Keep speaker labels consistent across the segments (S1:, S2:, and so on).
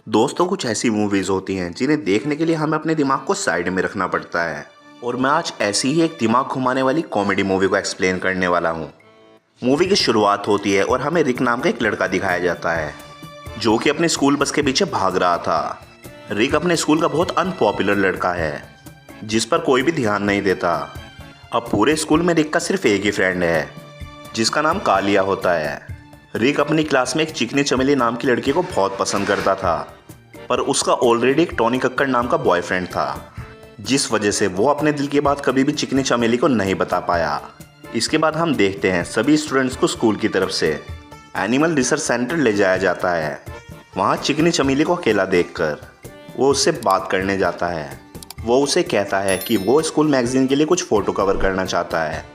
S1: दोस्तों, कुछ ऐसी मूवीज़ होती हैं जिन्हें देखने के लिए हमें अपने दिमाग को साइड में रखना पड़ता है। और मैं आज ऐसी ही एक दिमाग घुमाने वाली कॉमेडी मूवी को एक्सप्लेन करने वाला हूँ। मूवी की शुरुआत होती है और हमें रिक नाम का एक लड़का दिखाया जाता है जो कि अपने स्कूल बस के पीछे भाग रहा था। रिक अपने स्कूल का बहुत अनपॉपुलर लड़का है जिस पर कोई भी ध्यान नहीं देता। अब पूरे स्कूल में रिक का सिर्फ एक ही फ्रेंड है जिसका नाम कालिया होता है। रिक अपनी क्लास में एक चिकनी चमेली नाम की लड़की को बहुत पसंद करता था, पर उसका ऑलरेडी एक टोनी कक्कड़ नाम का बॉयफ्रेंड था, जिस वजह से वो अपने दिल की बात कभी भी चिकनी चमेली को नहीं बता पाया। इसके बाद हम देखते हैं सभी स्टूडेंट्स को स्कूल की तरफ से एनिमल रिसर्च सेंटर ले जाया जाता है। वहाँ चिकनी चमेली को अकेला देखकर वो उससे बात करने जाता है। वो उसे कहता है कि वो स्कूल मैगजीन के लिए कुछ फ़ोटो कवर करना चाहता है।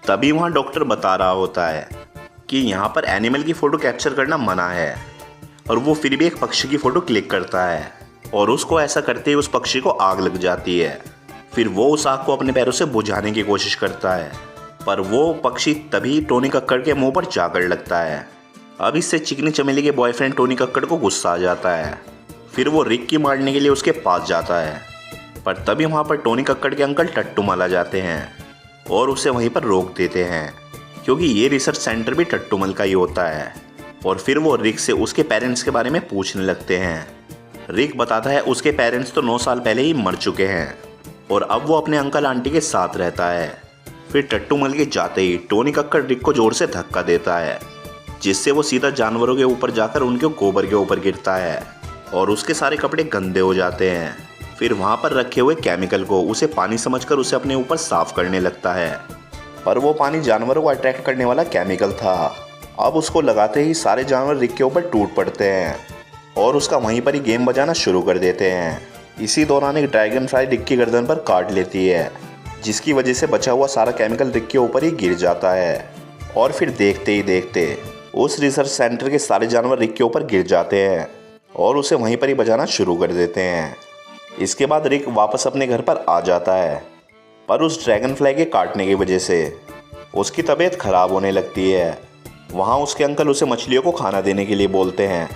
S1: तभी वहाँ डॉक्टर बता रहा होता है कि यहाँ पर एनिमल की फ़ोटो कैप्चर करना मना है, और वो फिर भी एक पक्षी की फ़ोटो क्लिक करता है और उसको ऐसा करते ही उस पक्षी को आग लग जाती है। फिर वो उस आग को अपने पैरों से बुझाने की कोशिश करता है, पर वो पक्षी तभी टोनी कक्कड़ के मुंह पर जाकर लगता है। अब इससे चिकनी चमेली के बॉयफ्रेंड टोनी कक्कड़ को गुस्सा आ जाता है। फिर वो रिक की मारने के लिए उसके पास जाता है, पर तभी वहाँ पर टोनी कक्कड़ के अंकल टट्टूमल आ जाते हैं और उसे वहीं पर रोक देते हैं, क्योंकि ये रिसर्च सेंटर भी टट्टूमल का ही होता है। और फिर वो रिक से उसके पेरेंट्स के बारे में पूछने लगते हैं। रिक बताता है उसके पेरेंट्स तो 9 साल पहले ही मर चुके हैं और अब वो अपने अंकल आंटी के साथ रहता है। फिर टट्टूमल के जाते ही टोनी कक्कड़ रिक को जोर से धक्का देता है, जिससे वो सीधा जानवरों के ऊपर जाकर उनके गोबर के ऊपर गिरता है और उसके सारे कपड़े गंदे हो जाते हैं। फिर वहाँ पर रखे हुए केमिकल को उसे पानी समझकर उसे अपने ऊपर साफ करने लगता है, पर वो पानी जानवरों को अट्रैक्ट करने वाला केमिकल था। अब उसको लगाते ही सारे जानवर रिक के ऊपर टूट पड़ते हैं और उसका वहीं पर ही गेम बजाना शुरू कर देते हैं। इसी दौरान एक ड्रैगन फ्लाई रिक की गर्दन पर काट लेती है, जिसकी वजह से बचा हुआ सारा केमिकल रिक के ऊपर ही गिर जाता है। और फिर देखते ही देखते उस रिसर्च सेंटर के सारे जानवर रिक के ऊपर गिर जाते हैं और उसे वहीं पर ही बजाना शुरू कर देते हैं। इसके बाद रिक वापस अपने घर पर आ जाता है, पर उस ड्रैगन फ्लाई के काटने की वजह से उसकी तबीयत खराब होने लगती है। वहाँ उसके अंकल उसे मछलियों को खाना देने के लिए बोलते हैं,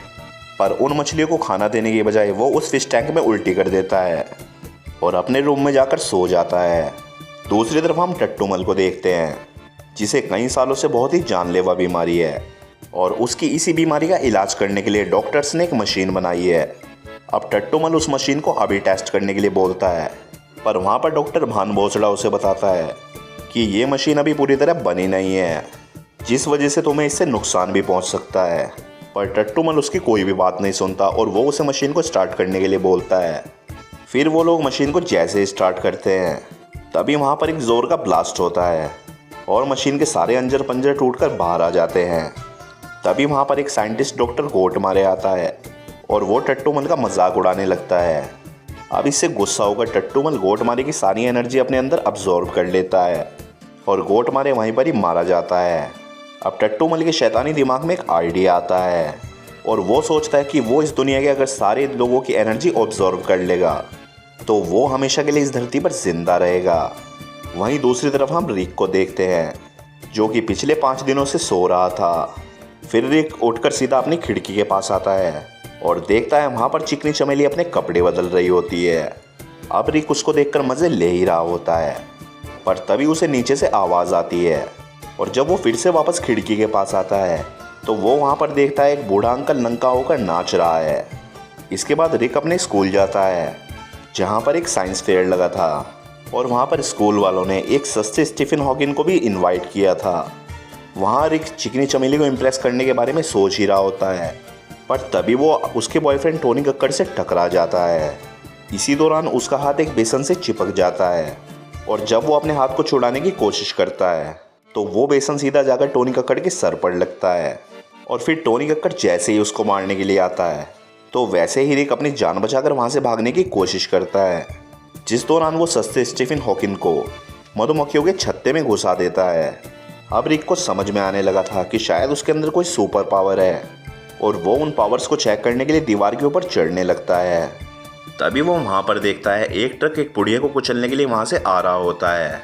S1: पर उन मछलियों को खाना देने की बजाय वो उस फिश टैंक में उल्टी कर देता है और अपने रूम में जाकर सो जाता है। दूसरी तरफ हम टट्टूमल को देखते हैं, जिसे कई सालों से बहुत ही जानलेवा बीमारी है, और उसकी इसी बीमारी का इलाज करने के लिए डॉक्टर्स ने एक मशीन बनाई है। अब टट्टूमल उस मशीन को अभी टेस्ट करने के लिए बोलता है, पर वहाँ पर डॉक्टर भान भोसड़ा उसे बताता है कि ये मशीन अभी पूरी तरह बनी नहीं है, जिस वजह से तुम्हें इससे नुकसान भी पहुँच सकता है। पर टट्टूमल उसकी कोई भी बात नहीं सुनता और वो उसे मशीन को स्टार्ट करने के लिए बोलता है। फिर वो लोग मशीन को जैसे ही स्टार्ट करते हैं, तभी वहाँ पर एक ज़ोर का ब्लास्ट होता है और मशीन के सारे अंजर पंजर टूटकर बाहर आ जाते हैं। तभी वहाँ पर एक साइंटिस्ट डॉक्टर गोट मारे आता है और वो टट्टूमल का मजाक उड़ाने लगता है। अब इससे गुस्सा होकर टट्टूमल गोटमारे की सारी एनर्जी अपने अंदर अब्जॉर्ब कर लेता है और गोटमारे वहीं पर ही मारा जाता है। अब टट्टूमल के शैतानी दिमाग में एक आइडिया आता है और वो सोचता है कि वो इस दुनिया के अगर सारे लोगों की एनर्जी ऑब्जॉर्व कर लेगा तो वो हमेशा के लिए इस धरती पर जिंदा रहेगा। वहीं दूसरी तरफ हम रिक को देखते हैं, जो कि पिछले 5 दिनों से सो रहा था। फिर रिक उठकर सीधा अपनी खिड़की के पास आता है और देखता है वहाँ पर चिकनी चमेली अपने कपड़े बदल रही होती है। अब रिक उसको देखकर मज़े ले ही रहा होता है, पर तभी उसे नीचे से आवाज़ आती है, और जब वो फिर से वापस खिड़की के पास आता है तो वो वहाँ पर देखता है एक बूढ़ा अंकल नंगा होकर नाच रहा है। इसके बाद रिक अपने स्कूल जाता है, जहाँ पर एक साइंस फेयर लगा था, और वहाँ पर स्कूल वालों ने एक सस्ते स्टीफन हॉकिंग को भी इन्वाइट किया था। वहाँ रिक चिकनी चमेली को इम्प्रेस करने के बारे में सोच ही रहा होता है, पर तभी वो उसके बॉयफ्रेंड टोनी कक्कड़ से टकरा जाता है। इसी दौरान उसका हाथ एक बेसन से चिपक जाता है, और जब वो अपने हाथ को छुड़ाने की कोशिश करता है तो वो बेसन सीधा जाकर टोनी कक्कड़ के सर पर लगता है। और फिर टोनी कक्कड़ जैसे ही उसको मारने के लिए आता है तो वैसे ही रिक अपनी जान बचाकर वहाँ से भागने की कोशिश करता है, जिस दौरान वो सस्ते स्टीफन हॉकिंग को मधुमक्खियों के छत्ते में घुसा देता है। अब रिक को समझ में आने लगा था कि शायद उसके अंदर कोई सुपर पावर है, और वो उन पावर्स को चेक करने के लिए दीवार के ऊपर चढ़ने लगता है। तभी वो वहाँ पर देखता है एक ट्रक एक बुढ़िया को कुचलने के लिए वहाँ से आ रहा होता है,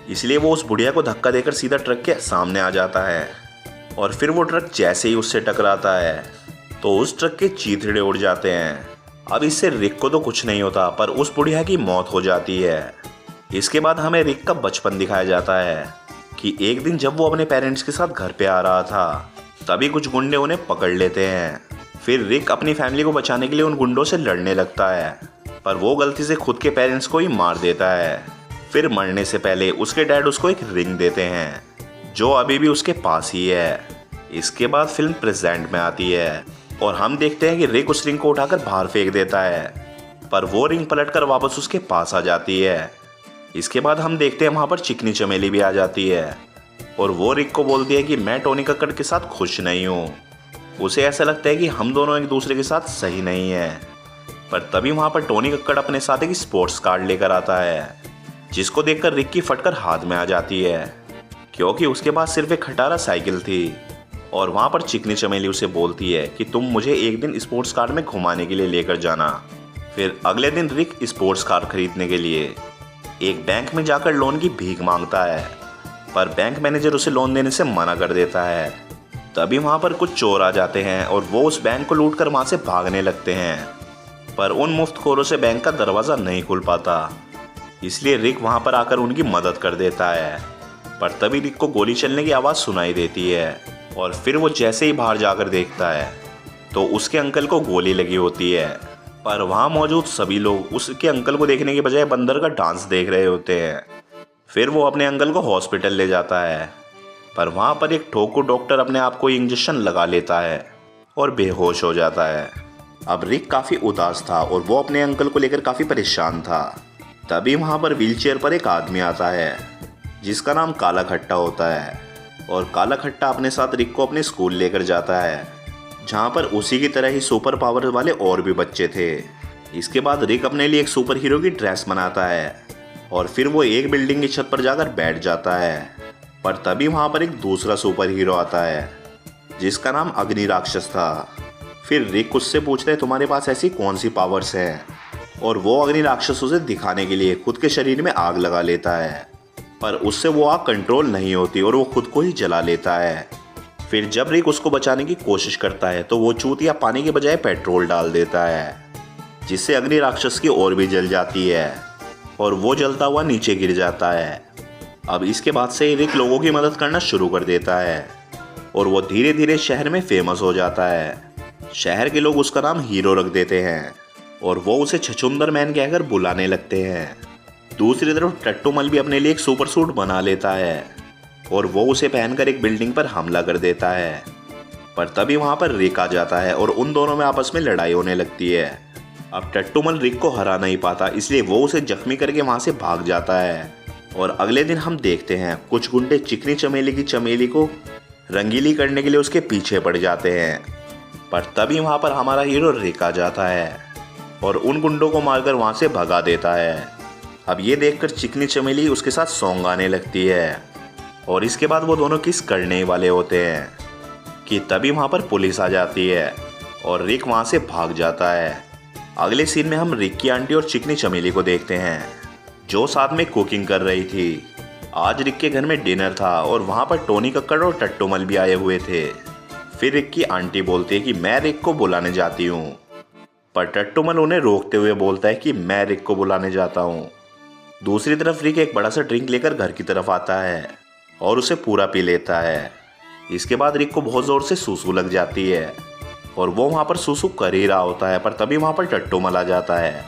S1: इसलिए वो उस बुढ़िया को धक्का देकर सीधा ट्रक के सामने आ जाता है। और फिर वो ट्रक जैसे ही उससे टकराता है तो उस ट्रक के चीथड़े उड़ जाते हैं अब इससे रिक को तो कुछ नहीं होता, पर उस बुढ़िया की मौत हो जाती है। इसके बाद हमें रिक का बचपन दिखाया जाता है कि एक दिन जब वो अपने पेरेंट्स के साथ घर पे आ रहा था, तभी कुछ गुंडे उन्हें पकड़ लेते हैं। फिर रिक अपनी फैमिली को बचाने के लिए उन गुंडों से लड़ने लगता है, पर वो गलती से खुद के पेरेंट्स को ही मार देता है। फिर मरने से पहले उसके डैड उसको एक रिंग देते हैं, जो अभी भी उसके पास ही है। इसके बाद फिल्म प्रेजेंट में आती है और हम देखते हैं कि रिक उस रिंग को उठाकर बाहर फेंक देता है, पर वो रिंग पलटकर वापस उसके पास आ जाती है। इसके बाद हम देखते हैं वहाँ पर चिकनी चमेली भी आ जाती है और वो रिक को बोलती है कि मैं टोनी कक्कड़ के साथ खुश नहीं हूँ। उसे ऐसा लगता है कि हम दोनों एक दूसरे के साथ सही नहीं हैं। पर तभी वहाँ पर टोनी कक्कड़ अपने साथ एक स्पोर्ट्स कार लेकर आता है, जिसको देखकर रिक की फटकर हाथ में आ जाती है, क्योंकि उसके पास सिर्फ एक खटारा साइकिल थी। और वहाँ पर चिकनी चमेली उसे बोलती है कि तुम मुझे एक दिन स्पोर्ट्स कार में घुमाने के लिए लेकर जाना। फिर अगले दिन रिक स्पोर्ट्स कार खरीदने के लिए एक बैंक में जाकर लोन की भीख मांगता है, पर बैंक मैनेजर उसे लोन देने से मना कर देता है। तभी वहाँ पर कुछ चोर आ जाते हैं और वो उस बैंक को लूटकर वहाँ से भागने लगते हैं, पर उन मुफ्तखोरों से बैंक का दरवाज़ा नहीं खुल पाता। इसलिए रिक वहाँ पर आकर उनकी मदद कर देता है, पर तभी रिक को गोली चलने की आवाज़ सुनाई देती है और फिर वो जैसे ही बाहर जाकर देखता है तो उसके अंकल को गोली लगी होती है। पर वहाँ मौजूद सभी लोग उसके अंकल को देखने के बजाय बंदर का डांस देख रहे होते हैं। फिर वो अपने अंकल को हॉस्पिटल ले जाता है, पर वहाँ पर एक ठोकू डॉक्टर अपने आप को इंजेक्शन लगा लेता है और बेहोश हो जाता है। अब रिक काफ़ी उदास था और वो अपने अंकल को लेकर काफ़ी परेशान था। तभी वहाँ पर व्हीलचेयर पर एक आदमी आता है जिसका नाम काला खट्टा होता है, और काला खट्टा अपने साथ रिक को अपने स्कूल लेकर जाता है, जहाँ पर उसी की तरह ही सुपर पावर वाले और भी बच्चे थे। इसके बाद रिक अपने लिए एक सुपर हीरो की ड्रेस बनाता है और फिर वो एक बिल्डिंग की छत पर जाकर बैठ जाता है। पर तभी वहाँ पर एक दूसरा सुपर हीरो आता है जिसका नाम अग्नि राक्षस था। फिर रिक उससे पूछता है तुम्हारे पास ऐसी कौन सी पावर्स हैं, और वो अग्नि राक्षस उसे दिखाने के लिए खुद के शरीर में आग लगा लेता है, पर उससे वो आग कंट्रोल नहीं होती और वो खुद को ही जला लेता है। फिर जब रिक उसको बचाने की कोशिश करता है तो वो चूतिया पानी के बजाय पेट्रोल डाल देता है, जिससे अग्नि राक्षस की और भी जल जाती है और वो जलता हुआ नीचे गिर जाता है। अब इसके बाद से रिक लोगों की मदद करना शुरू कर देता है और वो धीरे धीरे शहर में फेमस हो जाता है। शहर के लोग उसका नाम हीरो रख देते हैं और वो उसे छछूंदर मैन कहकर बुलाने लगते हैं। दूसरी तरफ टट्टूमल भी अपने लिए एक सुपर सूट बना लेता है और वो उसे पहनकर एक बिल्डिंग पर हमला कर देता है, पर तभी वहाँ पर रिक आ जाता है और उन दोनों में आपस में लड़ाई होने लगती है। अब टट्टूमल रिक को हरा नहीं पाता, इसलिए वो उसे जख्मी करके वहाँ से भाग जाता है। और अगले दिन हम देखते हैं कुछ गुंडे चिकनी चमेली की चमेली को रंगीली करने के लिए उसके पीछे पड़ जाते हैं, पर तभी वहाँ पर हमारा हीरो रिक आ जाता है और उन गुंडों को मारकर वहाँ से भगा देता है। अब ये देखकर चिकनी चमेली उसके साथ सॉन्ग गाने लगती है और इसके बाद वो दोनों किस करने वाले होते हैं कि तभी वहाँ पर पुलिस आ जाती है और रिक वहाँ से भाग जाता है। अगले सीन में हम रिक की आंटी और चिकनी चमेली को देखते हैं जो साथ में कुकिंग कर रही थी। आज रिक के घर में डिनर था और वहाँ पर टोनी कक्कड़ और टट्टूमल भी आए हुए थे। फिर रिक की आंटी बोलती है कि मैं रिक को बुलाने जाती हूँ, पर टट्टूमल उन्हें रोकते हुए बोलता है कि मैं रिक को बुलाने जाता हूँ। दूसरी तरफ रिक एक बड़ा सा ड्रिंक लेकर घर की तरफ आता है और उसे पूरा पी लेता है। इसके बाद रिक को बहुत ज़ोर से सूसू लग जाती है और वो वहाँ पर सूसू कर ही रहा होता है, पर तभी वहाँ पर टट्टूमल आ जाता है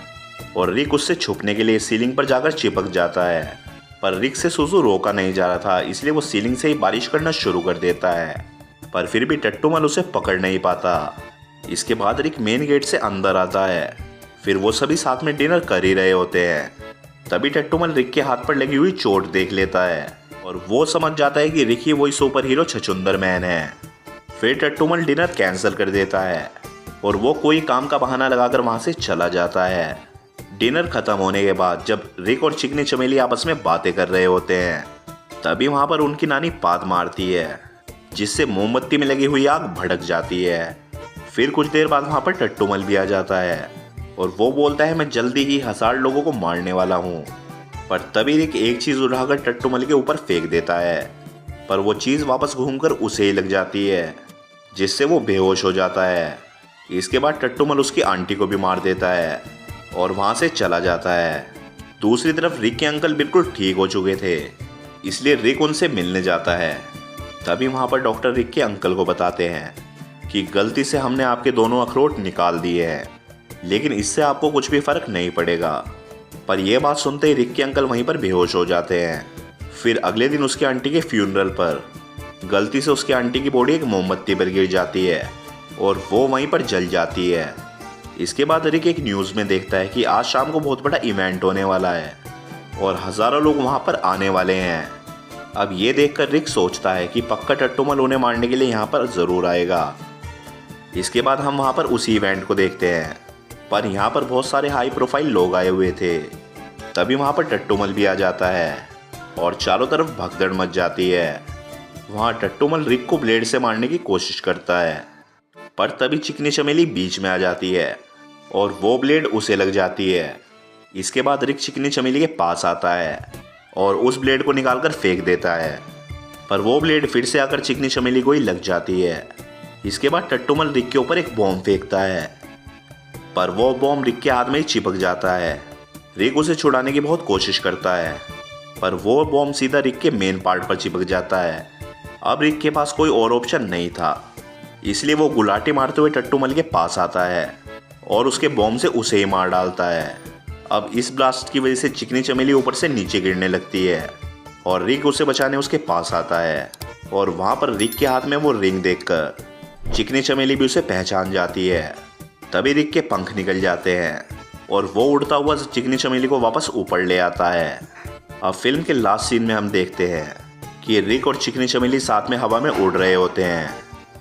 S1: और रिक उससे छुपने के लिए सीलिंग पर जाकर चिपक जाता है। पर रिक से सूसू रोका नहीं जा रहा था, इसलिए वो सीलिंग से ही बारिश करना शुरू कर देता है, पर फिर भी टट्टूमल उसे पकड़ नहीं पाता। इसके बाद रिक मेन गेट से अंदर आता है। फिर वो सभी साथ में डिनर कर ही रहे होते हैं। तभी टट्टूमल रिक के हाथ पर लगी हुई चोट देख लेता है और वो समझ जाता है कि रिक ही वही सुपर हीरो छछूंदर मैन है। फिर टट्टूमल डिनर कैंसिल कर देता है और वो कोई काम का बहाना लगाकर वहाँ से चला जाता है। डिनर खत्म होने के बाद जब रिक और चिकनी चमेली आपस में बातें कर रहे होते हैं, तभी वहाँ पर उनकी नानी पाद मारती है, जिससे मोमबत्ती में लगी हुई आग भड़क जाती है। फिर कुछ देर बाद वहाँ पर टट्टूमल भी आ जाता है और वो बोलता है मैं जल्दी ही 1000 लोगों को मारने वाला हूँ। पर तभी रिक एक चीज़ उठाकर टट्टूमल के ऊपर फेंक देता है, पर वो चीज़ वापस घूमकर उसे ही लग जाती है, जिससे वो बेहोश हो जाता है। इसके बाद टट्टूमल उसकी आंटी को भी मार देता है और वहाँ से चला जाता है। दूसरी तरफ रिक के अंकल बिल्कुल ठीक हो चुके थे, इसलिए रिक उनसे मिलने जाता है। तभी वहाँ पर डॉक्टर रिक के अंकल को बताते हैं कि गलती से हमने आपके दोनों अखरोट निकाल दिए हैं, लेकिन इससे आपको कुछ भी फर्क नहीं पड़ेगा। पर यह बात सुनते ही रिक के अंकल वहीं पर बेहोश हो जाते हैं। फिर अगले दिन उसकी आंटी के फ्यूनरल पर गलती से उसकी आंटी की बॉडी एक मोमबत्ती पर गिर जाती है और वो वहीं पर जल जाती है। इसके बाद रिक एक न्यूज़ में देखता है कि आज शाम को बहुत बड़ा इवेंट होने वाला है और हज़ारों लोग वहाँ पर आने वाले हैं। अब ये देखकर रिक सोचता है कि पक्का टट्टूमल उन्हें मारने के लिए यहाँ पर ज़रूर आएगा। इसके बाद हम वहाँ पर उसी इवेंट को देखते हैं, पर यहाँ पर बहुत सारे हाई प्रोफाइल लोग आए हुए थे। तभी वहाँ पर टट्टूमल भी आ जाता है और चारों तरफ भगदड़ मच जाती है। वहाँ टट्टूमल रिक को ब्लेड से मारने की कोशिश करता है, पर तभी चिकनी चमेली बीच में आ जाती है और वो ब्लेड उसे लग जाती है। इसके बाद रिक चिकनी चमेली के पास आता है और उस ब्लेड को निकालकर फेंक देता है, पर वो ब्लेड फिर से आकर चिकनी चमेली को ही लग जाती है। इसके बाद टट्टूमल रिक के ऊपर एक बॉम्ब फेंकता है, पर वो बॉम्ब रिक के हाथ में ही चिपक जाता है। रिक उसे छुड़ाने की बहुत कोशिश करता है, पर वो बॉम्ब सीधा रिक के मेन पार्ट पर चिपक जाता है। अब रिक के पास कोई और ऑप्शन नहीं था, इसलिए वो गुलाटी मारते हुए टट्टूमल के पास आता है और उसके बॉम्ब से उसे ही मार डालता है। अब इस ब्लास्ट की वजह से चिकनी चमेली ऊपर से नीचे गिरने लगती है और रिक उसे बचाने उसके पास आता है और वहाँ पर रिक के हाथ में वो रिंग देखकर चिकनी चमेली भी उसे पहचान जाती है। तभी रिक के पंख निकल जाते हैं और वो उड़ता हुआ चिकनी चमेली को वापस ऊपर ले आता है। अब फिल्म के लास्ट सीन में हम देखते हैं कि रिक और चिकनी चमेली साथ में हवा में उड़ रहे होते हैं,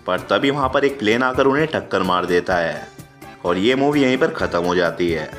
S1: पर तभी वहाँ पर एक प्लेन आकर उन्हें टक्कर मार देता है और ये मूवी यहीं पर ख़त्म हो जाती है।